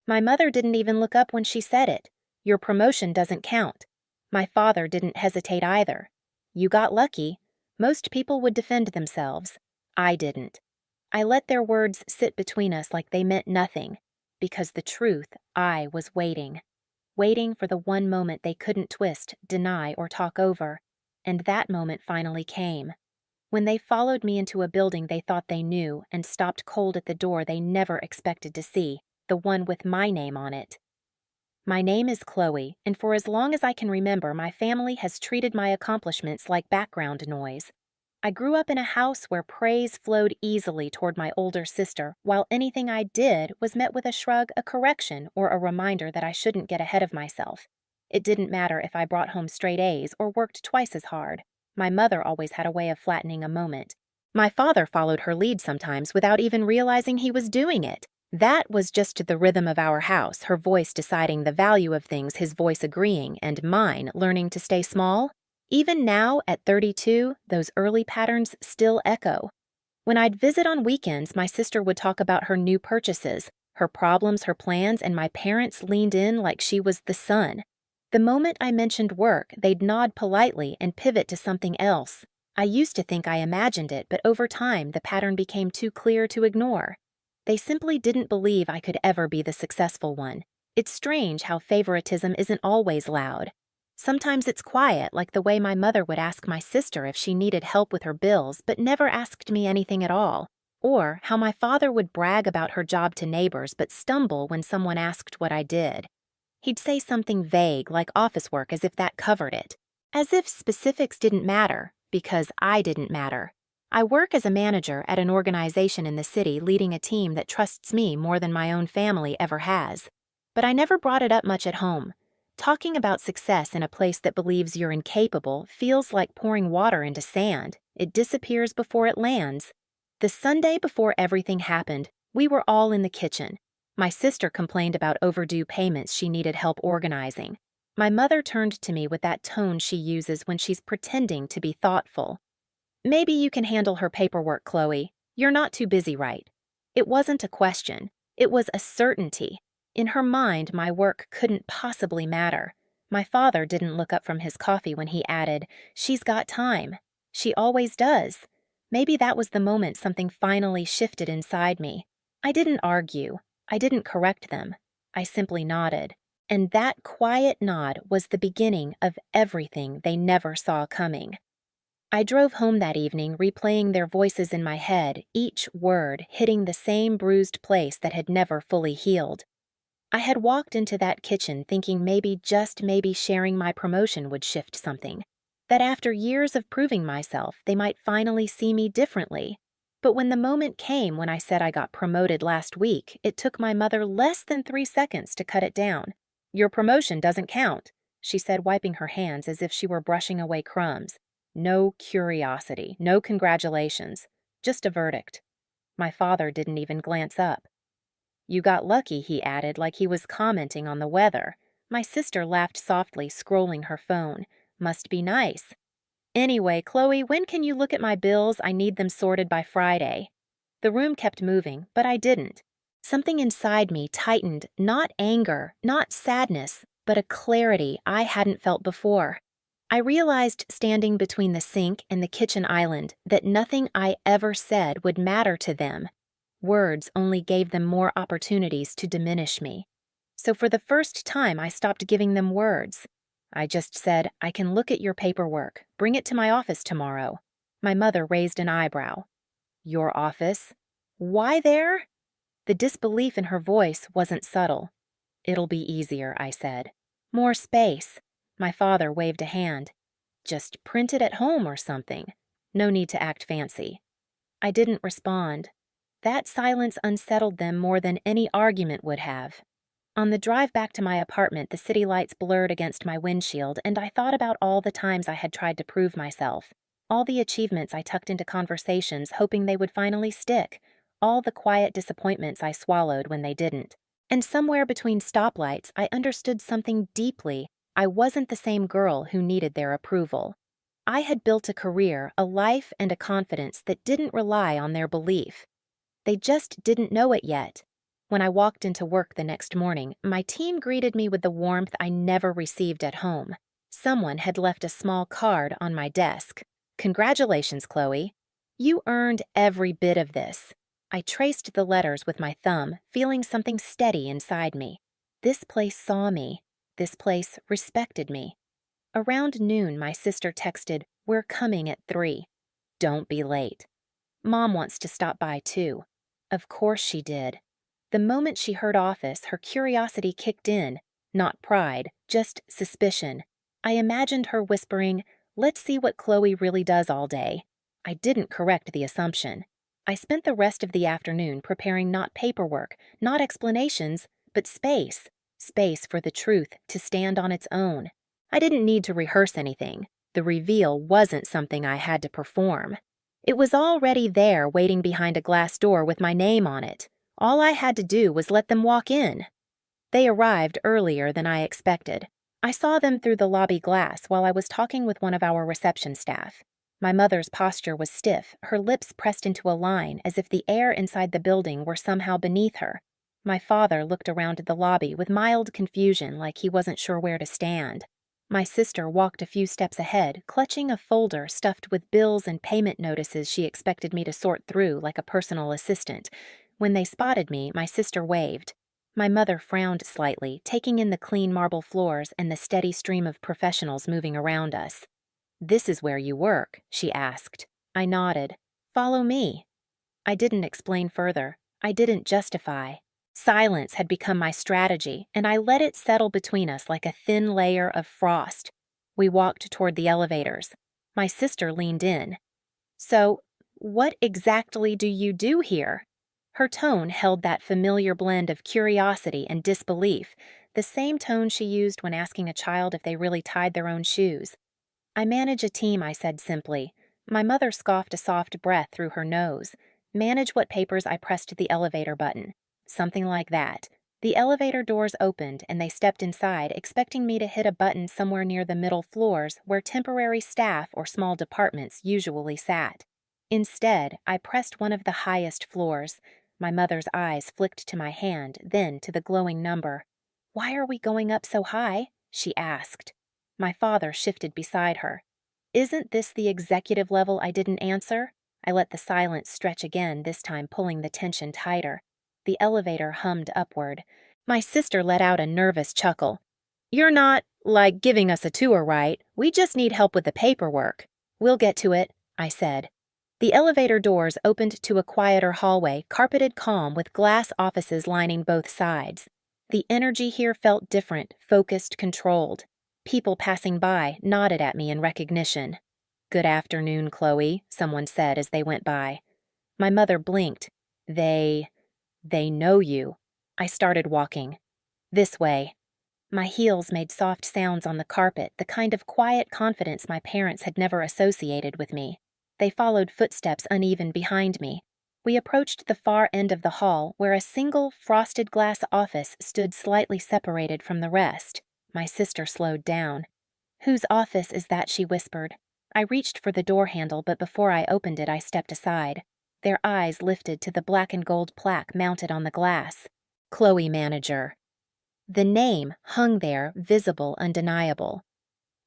My mother didn't even look up when she said it. Your promotion doesn't count. My father didn't hesitate either. You got lucky. Most people would defend themselves. I didn't. I let their words sit between us like they meant nothing, because the truth, I was waiting. Waiting for the one moment they couldn't twist, deny, or talk over. And that moment finally came. When they followed me into a building they thought they knew and stopped cold at the door they never expected to see, the one with my name on it. My name is Chloe, and for as long as I can remember, my family has treated my accomplishments like background noise. I grew up in a house where praise flowed easily toward my older sister, while anything I did was met with a shrug, a correction, or a reminder that I shouldn't get ahead of myself. It didn't matter if I brought home straight A's or worked twice as hard. My mother always had a way of flattening a moment. My father followed her lead sometimes without even realizing he was doing it. That was just the rhythm of our house, her voice deciding the value of things, his voice agreeing, and mine learning to stay small. Even now, at 32, those early patterns still echo. When I'd visit on weekends, my sister would talk about her new purchases, her problems, her plans, and my parents leaned in like she was the sun. The moment I mentioned work, they'd nod politely and pivot to something else. I used to think I imagined it, but over time, the pattern became too clear to ignore. They simply didn't believe I could ever be the successful one. It's strange how favoritism isn't always loud. Sometimes it's quiet, like the way my mother would ask my sister if she needed help with her bills but never asked me anything at all. Or how my father would brag about her job to neighbors but stumble when someone asked what I did. He'd say something vague like office work as if that covered it. As if specifics didn't matter, because I didn't matter. I work as a manager at an organization in the city leading a team that trusts me more than my own family ever has. But I never brought it up much at home. Talking about success in a place that believes you're incapable feels like pouring water into sand. It disappears before it lands. The Sunday before everything happened, we were all in the kitchen. My sister complained about overdue payments she needed help organizing. My mother turned to me with that tone she uses when she's pretending to be thoughtful. Maybe you can handle her paperwork, Chloe. You're not too busy, right? It wasn't a question. It was a certainty. In her mind, my work couldn't possibly matter. My father didn't look up from his coffee when he added, "She's got time. She always does." Maybe that was the moment something finally shifted inside me. I didn't argue. I didn't correct them. I simply nodded. And that quiet nod was the beginning of everything they never saw coming. I drove home that evening, replaying their voices in my head, each word hitting the same bruised place that had never fully healed. I had walked into that kitchen thinking maybe, just maybe, sharing my promotion would shift something. That after years of proving myself, they might finally see me differently. But when the moment came when I said I got promoted last week, it took my mother less than 3 seconds to cut it down. "Your promotion doesn't count," she said, wiping her hands as if she were brushing away crumbs. No curiosity, no congratulations, just a verdict. My father didn't even glance up. "You got lucky," he added, like he was commenting on the weather. My sister laughed softly, scrolling her phone. "Must be nice. Anyway, Chloe, when can you look at my bills? I need them sorted by Friday." The room kept moving, but I didn't. Something inside me tightened, not anger, not sadness, but a clarity I hadn't felt before. I realized standing between the sink and the kitchen island that nothing I ever said would matter to them. Words only gave them more opportunities to diminish me. So for the first time, I stopped giving them words. I just said, "I can look at your paperwork. Bring it to my office tomorrow." My mother raised an eyebrow. "Your office? Why there?" The disbelief in her voice wasn't subtle. "It'll be easier," I said. "More space." My father waved a hand. "Just print it at home or something. No need to act fancy." I didn't respond. That silence unsettled them more than any argument would have. On the drive back to my apartment, the city lights blurred against my windshield, and I thought about all the times I had tried to prove myself. All the achievements I tucked into conversations, hoping they would finally stick. All the quiet disappointments I swallowed when they didn't. And somewhere between stoplights, I understood something deeply. I wasn't the same girl who needed their approval. I had built a career, a life, and a confidence that didn't rely on their belief. They just didn't know it yet. When I walked into work the next morning, my team greeted me with the warmth I never received at home. Someone had left a small card on my desk. "Congratulations, Chloe. You earned every bit of this." I traced the letters with my thumb, feeling something steady inside me. This place saw me. This place respected me. Around noon, my sister texted, "We're coming at 3. Don't be late. Mom wants to stop by too." Of course she did. The moment she heard office, her curiosity kicked in. Not pride, just suspicion. I imagined her whispering, "Let's see what Chloe really does all day." I didn't correct the assumption. I spent the rest of the afternoon preparing not paperwork, not explanations, but space. Space for the truth to stand on its own. I didn't need to rehearse anything. The reveal wasn't something I had to perform. It was already there, waiting behind a glass door with my name on it. All I had to do was let them walk in. They arrived earlier than I expected. I saw them through the lobby glass while I was talking with one of our reception staff. My mother's posture was stiff, her lips pressed into a line as if the air inside the building were somehow beneath her. My father looked around at the lobby with mild confusion, like he wasn't sure where to stand. My sister walked a few steps ahead, clutching a folder stuffed with bills and payment notices she expected me to sort through like a personal assistant. When they spotted me, my sister waved. My mother frowned slightly, taking in the clean marble floors and the steady stream of professionals moving around us. "This is where you work?" she asked. I nodded. "Follow me." I didn't explain further. I didn't justify. Silence had become my strategy, and I let it settle between us like a thin layer of frost. We walked toward the elevators. My sister leaned in. "So, what exactly do you do here?" Her tone held that familiar blend of curiosity and disbelief, the same tone she used when asking a child if they really tied their own shoes. "I manage a team," I said simply. My mother scoffed a soft breath through her nose. "Manage what papers?" I pressed the elevator button. Something like that. The elevator doors opened and they stepped inside, expecting me to hit a button somewhere near the middle floors where temporary staff or small departments usually sat. Instead, I pressed one of the highest floors. My mother's eyes flicked to my hand, then to the glowing number. "Why are we going up so high?" she asked. My father shifted beside her. "Isn't this the executive level?" I didn't answer. I let the silence stretch again, this time pulling the tension tighter. The elevator hummed upward. My sister let out a nervous chuckle. "You're not, like, giving us a tour, right? We just need help with the paperwork." "We'll get to it," I said. The elevator doors opened to a quieter hallway, carpeted calm with glass offices lining both sides. The energy here felt different, focused, controlled. People passing by nodded at me in recognition. "Good afternoon, Chloe," someone said as they went by. My mother blinked. They know you." I started walking. "This way." My heels made soft sounds on the carpet, the kind of quiet confidence my parents had never associated with me. They followed footsteps uneven behind me. We approached the far end of the hall, where a single frosted glass office stood slightly separated from the rest. My sister slowed down. "Whose office is that?" she whispered. I reached for the door handle, but before I opened it, I stepped aside. Their eyes lifted to the black and gold plaque mounted on the glass. "Chloe Manager." The name hung there, visible, undeniable.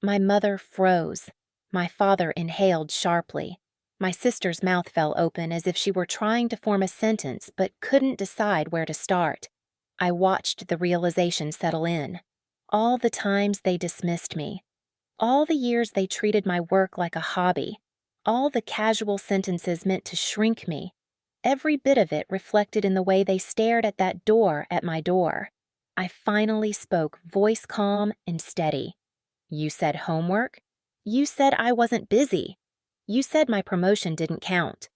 My mother froze. My father inhaled sharply. My sister's mouth fell open as if she were trying to form a sentence but couldn't decide where to start. I watched the realization settle in. All the times they dismissed me. All the years they treated my work like a hobby. All the casual sentences meant to shrink me. Every bit of it reflected in the way they stared at that door at my door. I finally spoke, voice calm and steady. "You said homework? You said I wasn't busy. You said my promotion didn't count."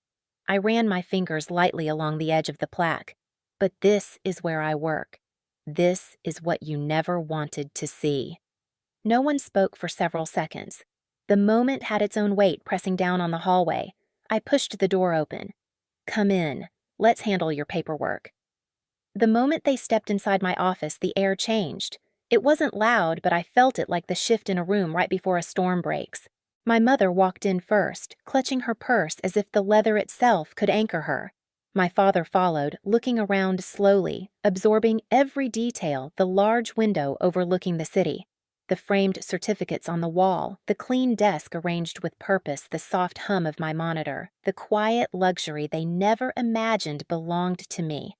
I ran my fingers lightly along the edge of the plaque. "But this is where I work. This is what you never wanted to see." No one spoke for several seconds. The moment had its own weight pressing down on the hallway. I pushed the door open. "Come in. Let's handle your paperwork." The moment they stepped inside my office, the air changed. It wasn't loud, but I felt it like the shift in a room right before a storm breaks. My mother walked in first, clutching her purse as if the leather itself could anchor her. My father followed, looking around slowly, absorbing every detail: the large window overlooking the city, the framed certificates on the wall, the clean desk arranged with purpose, the soft hum of my monitor, the quiet luxury they never imagined belonged to me.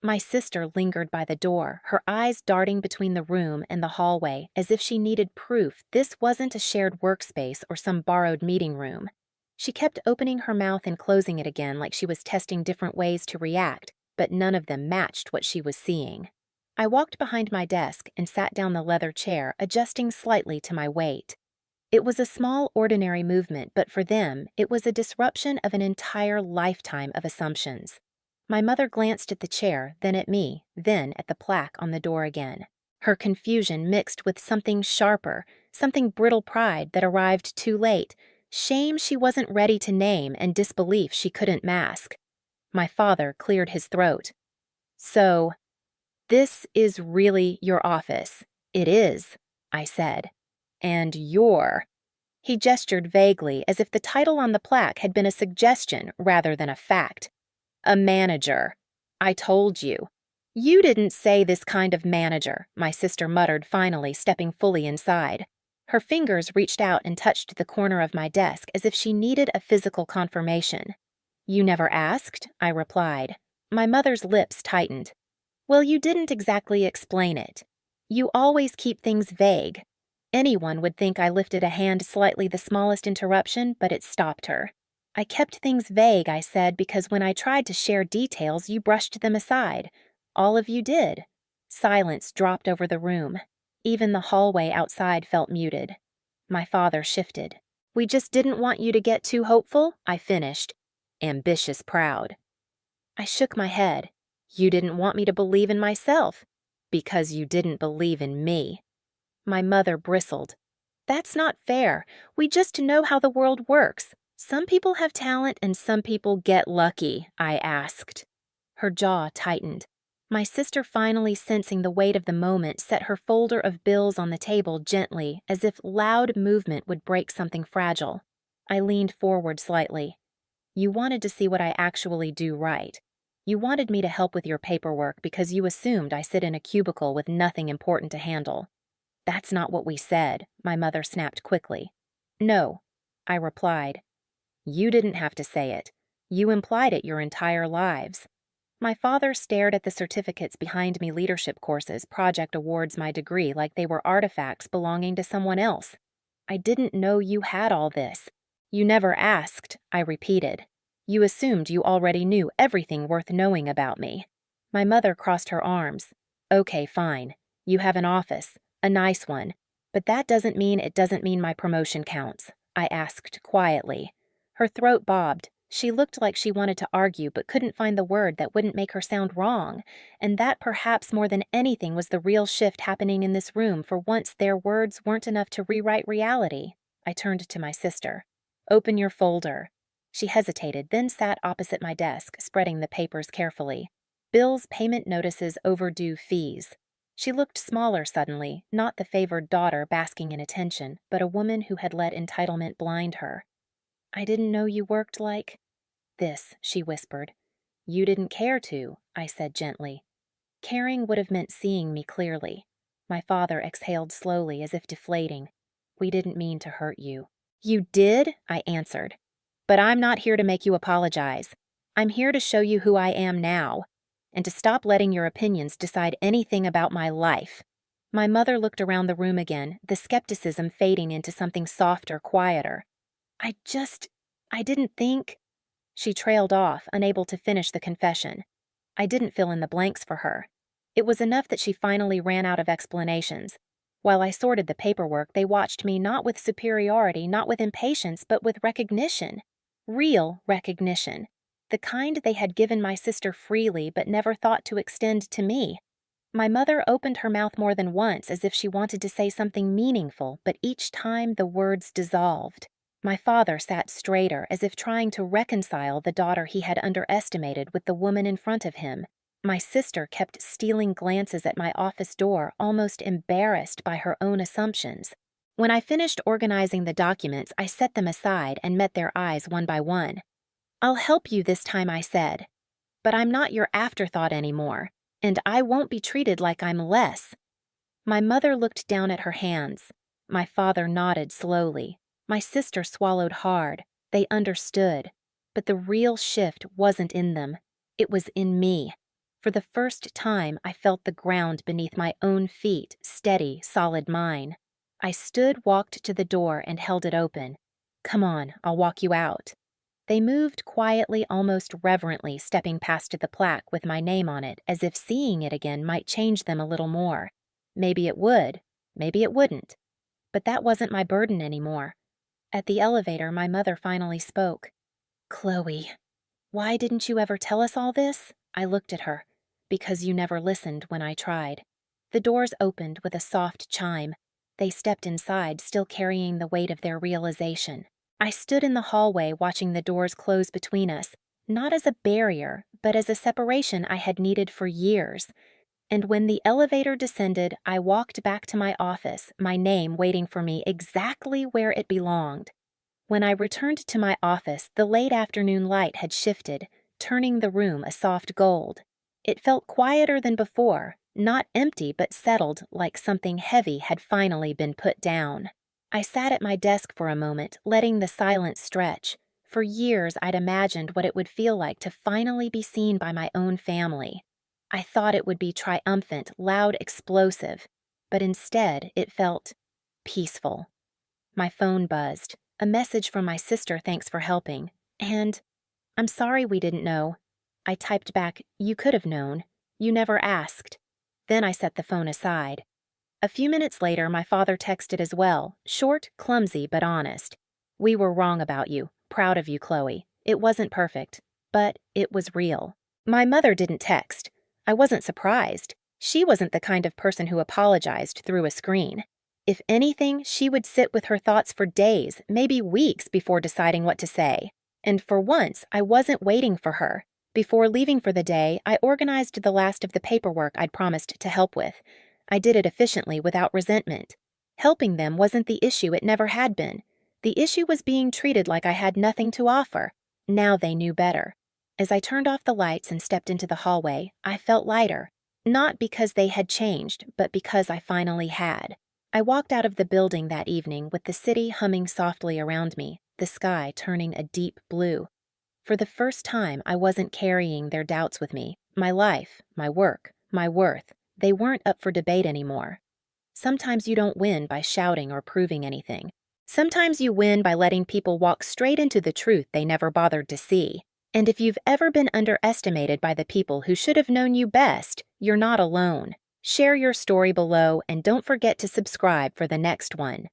My sister lingered by the door, her eyes darting between the room and the hallway as if she needed proof this wasn't a shared workspace or some borrowed meeting room. She kept opening her mouth and closing it again like she was testing different ways to react, but none of them matched what she was seeing. I walked behind my desk and sat down the leather chair, adjusting slightly to my weight. It was a small, ordinary movement, but for them, it was a disruption of an entire lifetime of assumptions. My mother glanced at the chair, then at me, then at the plaque on the door again. Her confusion mixed with something sharper, something brittle pride that arrived too late, shame she wasn't ready to name, and disbelief she couldn't mask. My father cleared his throat. "So, this is really your office?" "It is," I said. "And you're—" He gestured vaguely, as if the title on the plaque had been a suggestion rather than a fact. "A manager." "I told you." "You didn't say this kind of manager," my sister muttered finally, stepping fully inside. Her fingers reached out and touched the corner of my desk as if she needed a physical confirmation. "You never asked?" I replied. My mother's lips tightened. "Well, you didn't exactly explain it. You always keep things vague." Anyone would think I lifted a hand slightly the smallest interruption, but it stopped her. "I kept things vague," I said, "because when I tried to share details, you brushed them aside. All of you did." Silence dropped over the room. Even the hallway outside felt muted. My father shifted. "We just didn't want you to get too hopeful," I finished. "Ambitious proud." I shook my head. "You didn't want me to believe in myself." "Because you didn't believe in me." My mother bristled. "That's not fair. We just know how the world works. Some people have talent and some people get lucky," I asked. Her jaw tightened. My sister, finally sensing the weight of the moment, set her folder of bills on the table gently, as if loud movement would break something fragile. I leaned forward slightly. "You wanted to see what I actually do right. You wanted me to help with your paperwork because you assumed I sit in a cubicle with nothing important to handle." "That's not what we said," my mother snapped quickly. "No," I replied. "You didn't have to say it. You implied it your entire lives." My father stared at the certificates behind me: leadership courses, project awards, my degree, like they were artifacts belonging to someone else. "I didn't know you had all this." "You never asked," I repeated. "You assumed you already knew everything worth knowing about me." My mother crossed her arms. "Okay, fine. You have an office. A nice one. But that doesn't mean my promotion counts," I asked quietly. Her throat bobbed. She looked like she wanted to argue but couldn't find the word that wouldn't make her sound wrong, and that perhaps more than anything was the real shift happening in this room. For once, their words weren't enough to rewrite reality. I turned to my sister. "Open your folder." She hesitated, then sat opposite my desk, spreading the papers carefully. Bills, payment notices, overdue fees. She looked smaller suddenly, not the favored daughter basking in attention, but a woman who had let entitlement blind her. "I didn't know you worked like this," she whispered. "You didn't care to," I said gently. Caring would have meant seeing me clearly. My father exhaled slowly, as if deflating. "We didn't mean to hurt you." "You did," I answered. "But I'm not here to make you apologize. I'm here to show you who I am now, and to stop letting your opinions decide anything about my life." My mother looked around the room again, the skepticism fading into something softer, quieter. I didn't think." She trailed off, unable to finish the confession. I didn't fill in the blanks for her. It was enough that she finally ran out of explanations. While I sorted the paperwork, they watched me, not with superiority, not with impatience, but with recognition. Real recognition. The kind they had given my sister freely but never thought to extend to me. My mother opened her mouth more than once, as if she wanted to say something meaningful, but each time the words dissolved. My father sat straighter, as if trying to reconcile the daughter he had underestimated with the woman in front of him. My sister kept stealing glances at my office door, almost embarrassed by her own assumptions. When I finished organizing the documents, I set them aside and met their eyes one by one. "I'll help you this time," I said. but I'm not your afterthought anymore, and I won't be treated like I'm less." My mother looked down at her hands. My father nodded slowly. My sister swallowed hard. They understood. But the real shift wasn't in them. It was in me. For the first time, I felt the ground beneath my own feet steady, solid mine. I stood, walked to the door, and held it open. "Come on, I'll walk you out." They moved quietly, almost reverently, stepping past the plaque with my name on it, as if seeing it again might change them a little more. Maybe it would, maybe it wouldn't. But that wasn't my burden anymore. At the elevator, my mother finally spoke. "Chloe, why didn't you ever tell us all this?" I looked at her. "Because you never listened when I tried." The doors opened with a soft chime. They stepped inside, still carrying the weight of their realization. I stood in the hallway watching the doors close between us, not as a barrier, but as a separation I had needed for years. And when the elevator descended, I walked back to my office, my name waiting for me exactly where it belonged. When I returned to my office, the late afternoon light had shifted, turning the room a soft gold. It felt quieter than before, not empty but settled, like something heavy had finally been put down. I sat at my desk for a moment, letting the silence stretch. For years, I'd imagined what it would feel like to finally be seen by my own family. I thought it would be triumphant, loud, explosive, but instead it felt peaceful. My phone buzzed. A message from my sister, "Thanks for helping," and "I'm sorry we didn't know." I typed back, "You could have known. You never asked." Then I set the phone aside. A few minutes later, my father texted as well, short, clumsy, but honest. "We were wrong about you. Proud of you, Chloe. It wasn't perfect, but it was real." My mother didn't text. I wasn't surprised. She wasn't the kind of person who apologized through a screen. If anything, she would sit with her thoughts for days, maybe weeks, before deciding what to say. And for once, I wasn't waiting for her. Before leaving for the day, I organized the last of the paperwork I'd promised to help with. I did it efficiently, without resentment. Helping them wasn't the issue, it never had been. The issue was being treated like I had nothing to offer. Now they knew better. As I turned off the lights and stepped into the hallway, I felt lighter. Not because they had changed, but because I finally had. I walked out of the building that evening with the city humming softly around me, the sky turning a deep blue. For the first time, I wasn't carrying their doubts with me. My life, my work, my worth, they weren't up for debate anymore. Sometimes you don't win by shouting or proving anything. Sometimes you win by letting people walk straight into the truth they never bothered to see. And if you've ever been underestimated by the people who should have known you best, you're not alone. Share your story below and don't forget to subscribe for the next one.